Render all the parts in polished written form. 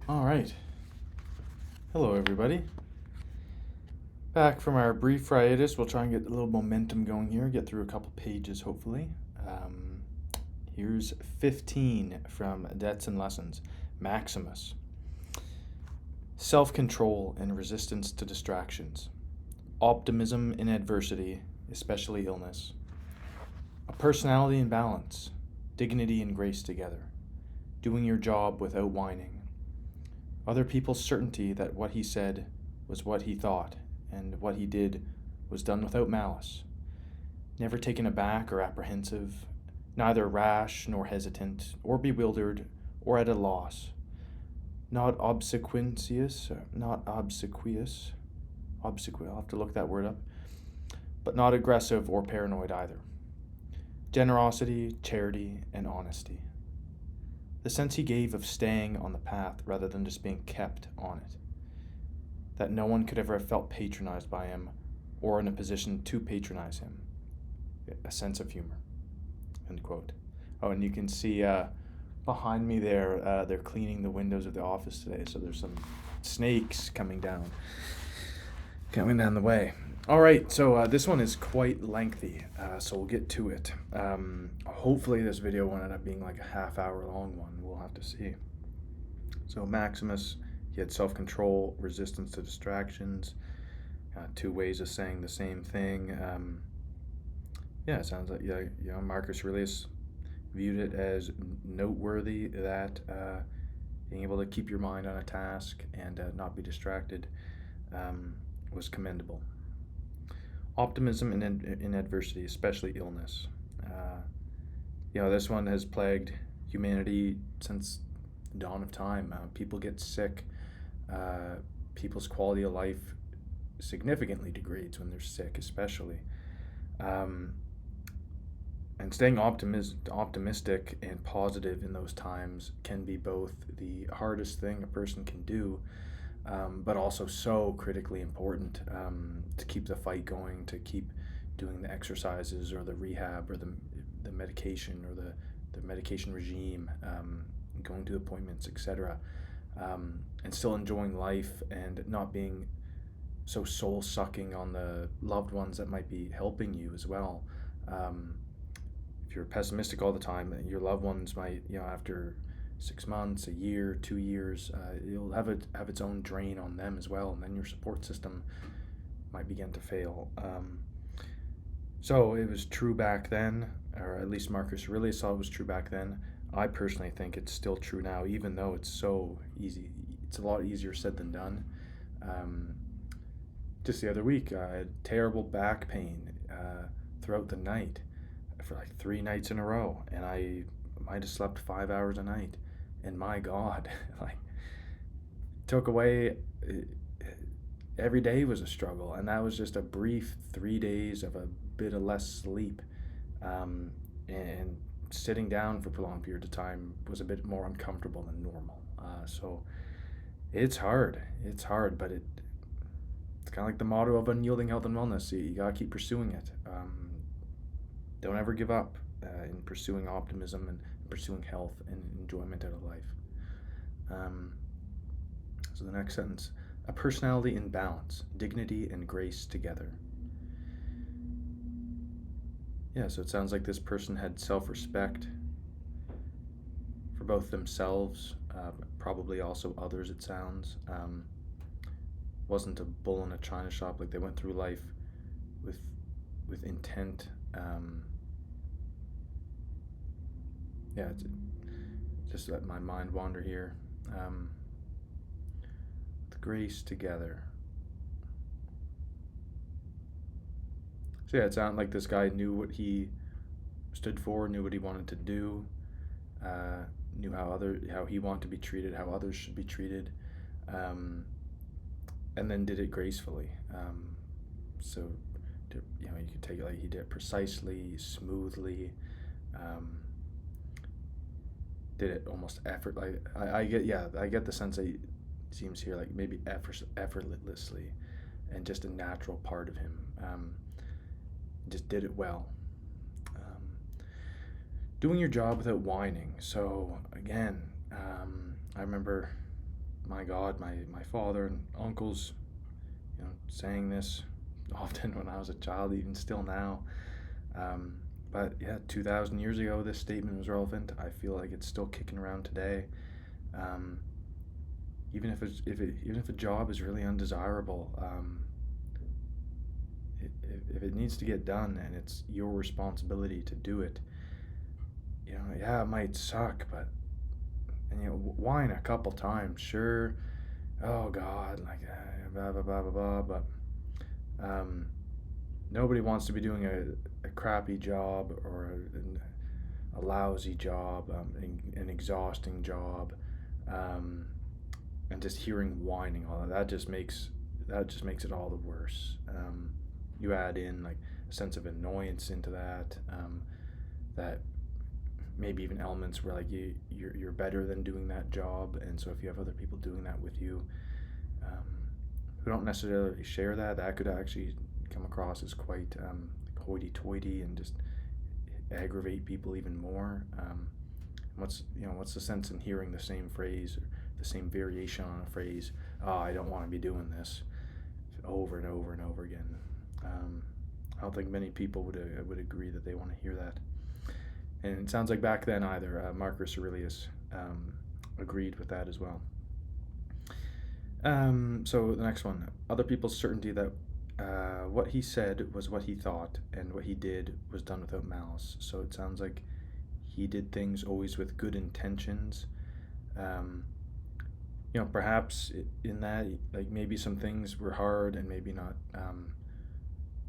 All right. Hello, everybody. Back from our brief hiatus. We'll try and get a little momentum going here, get through a couple pages, hopefully. Here's 15 from Dickson Lessons. Maximus. Self-control and resistance to distractions. Optimism in adversity, especially illness. A personality in balance. Dignity and grace together. Doing your job without whining. Other people's certainty that what he said was what he thought, and what he did was done without malice. Never taken aback or apprehensive, neither rash nor hesitant, or bewildered, or at a loss. Not obsequious, I'll have to look that word up, but not aggressive or paranoid either. Generosity, charity, and honesty. The sense he gave of staying on the path rather than just being kept on it. That no one could ever have felt patronized by him or in a position to patronize him. A sense of humor. End quote. Oh, and you can see behind me there, they're cleaning the windows of the office today, so there's some snakes coming down the way. All right, so this one is quite lengthy, so we'll get to it. Hopefully this video won't end up being like a half-hour long one. We'll have to see. So Maximus, he had self-control, resistance to distractions, two ways of saying the same thing. It sounds like Marcus Aurelius viewed it as noteworthy that being able to keep your mind on a task and not be distracted was commendable. Optimism in adversity, especially illness. This one has plagued humanity since the dawn of time. People get sick. People's quality of life significantly degrades when they're sick, especially. And staying optimistic and positive in those times can be both the hardest thing a person can do, but also so critically important to keep the fight going, to keep doing the exercises or the rehab or the medication or the medication regime, going to appointments, etc., and still enjoying life and not being so soul-sucking on the loved ones that might be helping you as well. If you're pessimistic all the time, your loved ones might, after 6 months, a year, 2 years, it'll have its own drain on them as well, and then your support system might begin to fail. So it was true back then, or at least Marcus really saw it was true back then. I personally think it's still true now, even though it's so easy. It's a lot easier said than done. Just the other week, I had terrible back pain throughout the night for like 3 nights in a row, and I might have slept 5 hours a night. And my God, took away. Every day was a struggle, and that was just a brief 3 days of a bit of less sleep, and sitting down for a prolonged period of time was a bit more uncomfortable than normal. So it's hard, but it's kind of like the motto of unyielding health and wellness. You gotta keep pursuing it. Don't ever give up in pursuing optimism and pursuing health and enjoyment out of life. So the next sentence: a personality in balance, dignity and grace together. So it sounds like this person had self-respect for both themselves, probably also others, it sounds. Wasn't a bull in a china shop. Like, they went through life with intent. It's just let my mind wander here. With grace together. So it sounded like this guy knew what he stood for, knew what he wanted to do, knew how he wanted to be treated, how others should be treated, and then did it gracefully. So you could take it like he did it precisely, smoothly. Did it almost I get the sense that it seems here like maybe effortlessly, and just a natural part of him. Just did it well. Doing your job without whining. So again, I remember my God, my father and uncles, saying this often when I was a child, even still now. But yeah, 2,000 years ago, this statement was relevant. I feel like it's still kicking around today. Even if a job is really undesirable, if it needs to get done and it's your responsibility to do it, yeah, it might suck, but whine a couple times, sure. Oh God, like blah blah blah blah blah, but nobody wants to be doing a crappy job or a lousy job, an exhausting job, and just hearing whining, all that just makes it all the worse. You add in like a sense of annoyance into that, that maybe even elements where like you're better than doing that job, and so if you have other people doing that with you, who don't necessarily share that could actually come across as quite hoity-toity and just aggravate people even more. What's the sense in hearing the same phrase or the same variation on a phrase? Oh, I don't want to be doing this, over and over and over again. I don't think many people would agree that they want to hear that. And it sounds like back then either Marcus Aurelius agreed with that as well. So the next one, other people's certainty that what he said was what he thought, and what he did was done without malice. So it sounds like he did things always with good intentions. Perhaps in that, like maybe some things were hard and maybe not,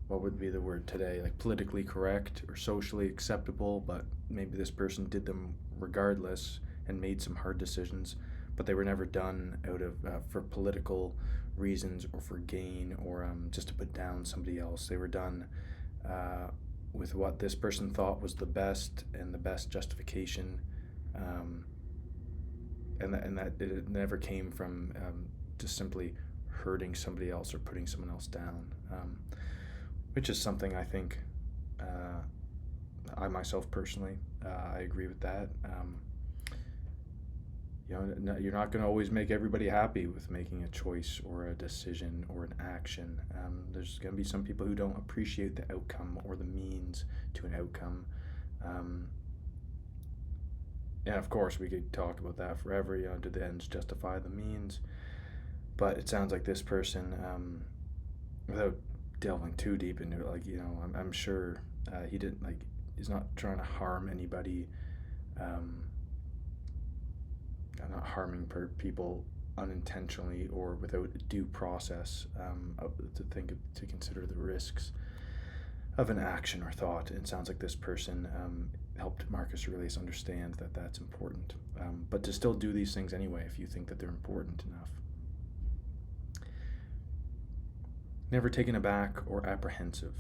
what would be the word today, like politically correct or socially acceptable, but maybe this person did them regardless and made some hard decisions, but they were never done out of for political reasons or for gain or just to put down somebody else. They were done with what this person thought was the best and the best justification, and that it never came from just simply hurting somebody else or putting someone else down, which is something I think I myself personally, I agree with that. You're not going to always make everybody happy with making a choice or a decision or an action. There's going to be some people who don't appreciate the outcome or the means to an outcome. And of course, we could talk about that forever. Did the ends justify the means? But it sounds like this person, without delving too deep into it, I'm sure he didn't he's not trying to harm anybody. Not harming people unintentionally or without due process, to consider the risks of an action or thought. It sounds like this person helped Marcus Aurelius understand that that's important, but to still do these things anyway if you think that they're important enough. Never taken aback or apprehensive.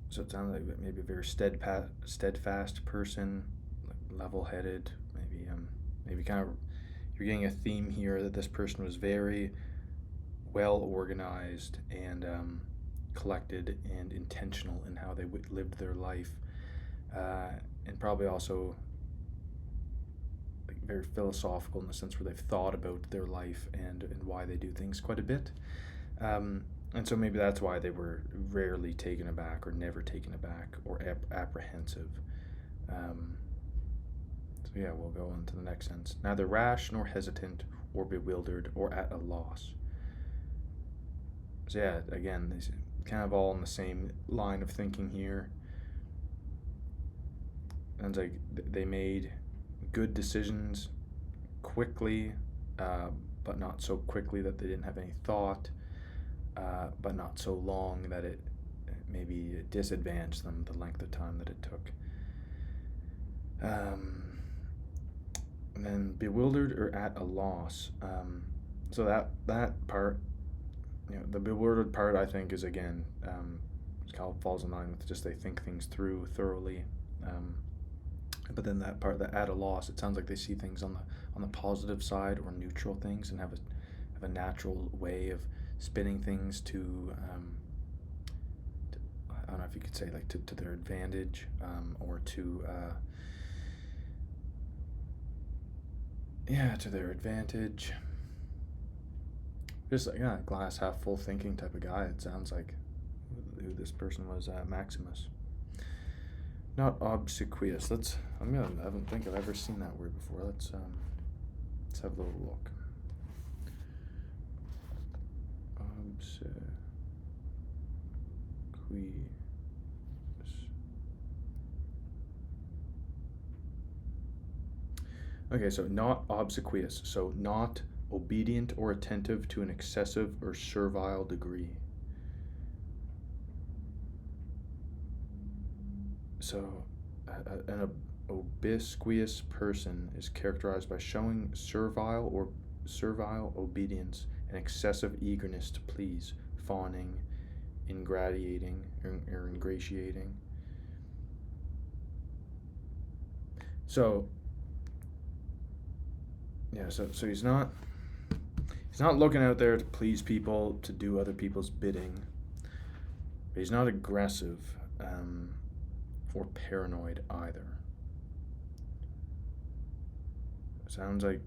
So it sounds like maybe a very steadfast person, level-headed, maybe kind of, you're getting a theme here that this person was very well organized and collected and intentional in how they lived their life, and probably also very philosophical in the sense where they've thought about their life and why they do things quite a bit, and so maybe that's why they were rarely taken aback or never taken aback or apprehensive. So yeah, we'll go on to the next sentence. Neither rash nor hesitant or bewildered or at a loss. So yeah, again, these kind of all in the same line of thinking here. Sounds like they made good decisions quickly, but not so quickly that they didn't have any thought, but not so long that it maybe disadvantaged them the length of time that it took. And then bewildered or at a loss. So that part, the bewildered part, I think is again, falls in line with just they think things through thoroughly. But then that part, that at a loss, it sounds like they see things on the positive side or neutral things and have a natural way of spinning things to I don't know if you could say to their advantage, or to to their advantage. Just like, glass half full thinking type of guy. It sounds like who this person was, Maximus. Not obsequious. I don't think I've ever seen that word before. Let's have a little look. Obsequious. Okay, so not obsequious. So not obedient or attentive to an excessive or servile degree. So, an obsequious person is characterized by showing servile obedience and excessive eagerness to please, fawning, ingratiating, or ingratiating. So, so he's not looking out there to please people, to do other people's bidding. But he's not aggressive. Or paranoid either. Sounds like,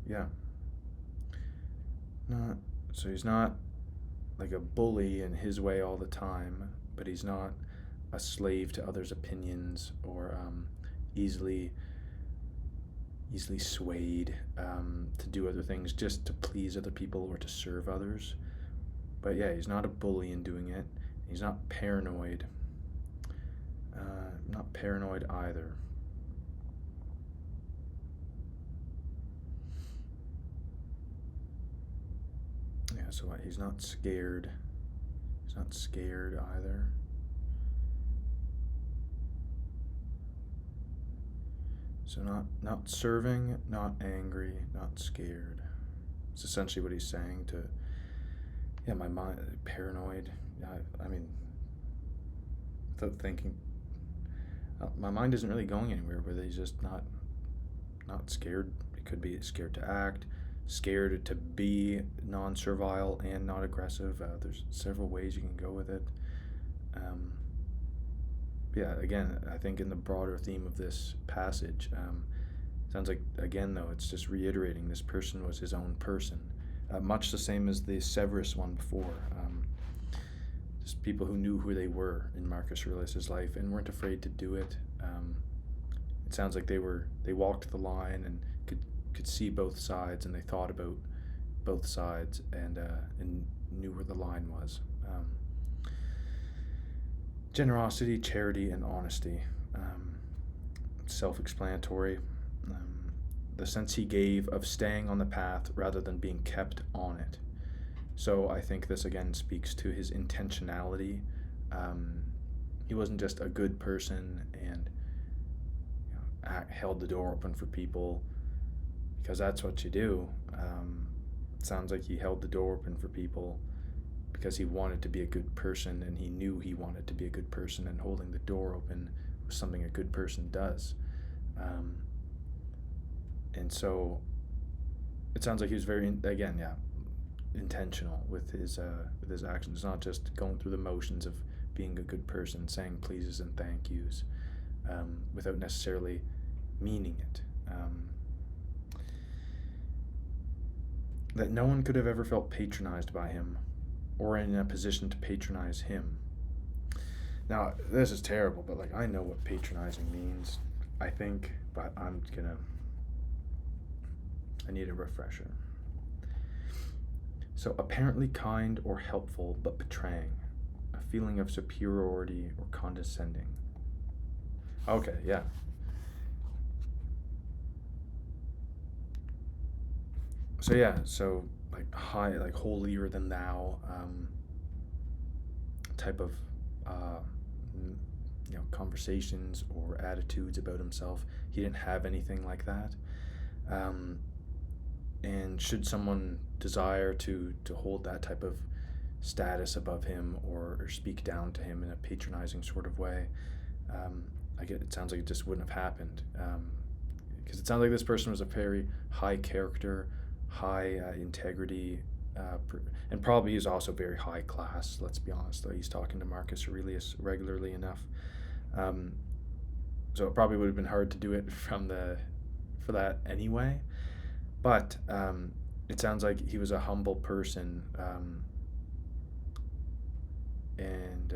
so he's not like a bully in his way all the time, but he's not a slave to others' opinions or easily swayed to do other things just to please other people or to serve others. But he's not a bully in doing it. He's not paranoid. Not paranoid either. So he's not scared. He's not scared either. So not serving, not angry, not scared. It's essentially what he's saying to, my mind, paranoid. I mean, without thinking, my mind isn't really going anywhere, but he's just not scared. It could be scared to act, scared to be non-servile and not aggressive. There's several ways you can go with it. Again, I think in the broader theme of this passage, sounds like, again, though, it's just reiterating this person was his own person, much the same as the Severus one before. Just people who knew who they were in Marcus Aurelius' life and weren't afraid to do it. It sounds like they walked the line and could see both sides, and they thought about both sides and knew where the line was. Generosity, charity, and honesty. Self-explanatory. The sense he gave of staying on the path rather than being kept on it. So I think this again speaks to his intentionality. He wasn't just a good person and held the door open for people because that's what you do. It sounds like he held the door open for people because he wanted to be a good person, and he knew he wanted to be a good person, and holding the door open was something a good person does. And so it sounds like he was very, intentional with his actions, not just going through the motions of being a good person, saying pleases and thank yous, without necessarily meaning it. That no one could have ever felt patronized by him or in a position to patronize him. Now, this is terrible, but I know what patronizing means, I think, but I need a refresher. So apparently kind or helpful, but betraying, a feeling of superiority or condescending. Okay, yeah. So high, holier than thou, type of conversations or attitudes about himself. He didn't have anything like that. And should someone desire to hold that type of status above him or speak down to him in a patronizing sort of way, it sounds like it just wouldn't have happened. Because it sounds like this person was a very high character, high integrity, and probably he's also very high class. Let's be honest, though, he's talking to Marcus Aurelius regularly enough, so it probably would have been hard to do it for that anyway. But it sounds like he was a humble person, and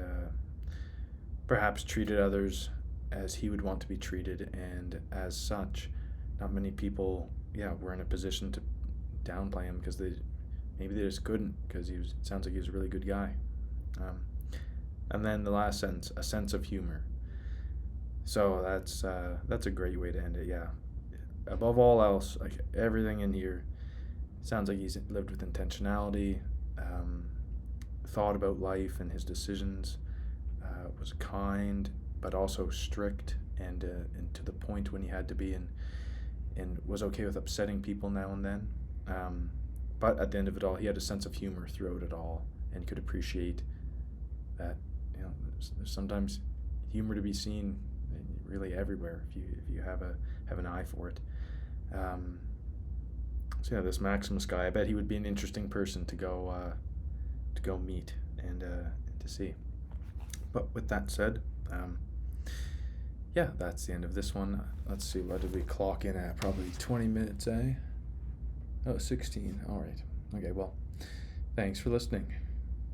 perhaps treated others as he would want to be treated, and as such, not many people, were in a position to downplay him because maybe they just couldn't, because it sounds like he was a really good guy. And then the last sentence, a sense of humor. So that's a great way to end it. Yeah. Above all else, like everything in here, sounds like he's lived with intentionality, thought about life and his decisions, was kind but also strict, and to the point when he had to be, and was okay with upsetting people now and then. But at the end of it all, he had a sense of humor throughout it all, and could appreciate that there's sometimes humor to be seen really everywhere if you have an eye for it. So yeah, this Maximus guy, I bet he would be an interesting person to go meet and to see. But with that said, that's the end of this one. Let's see, what did we clock in at? Probably 20 minutes, eh? Oh, 16. All right. Okay, well, thanks for listening.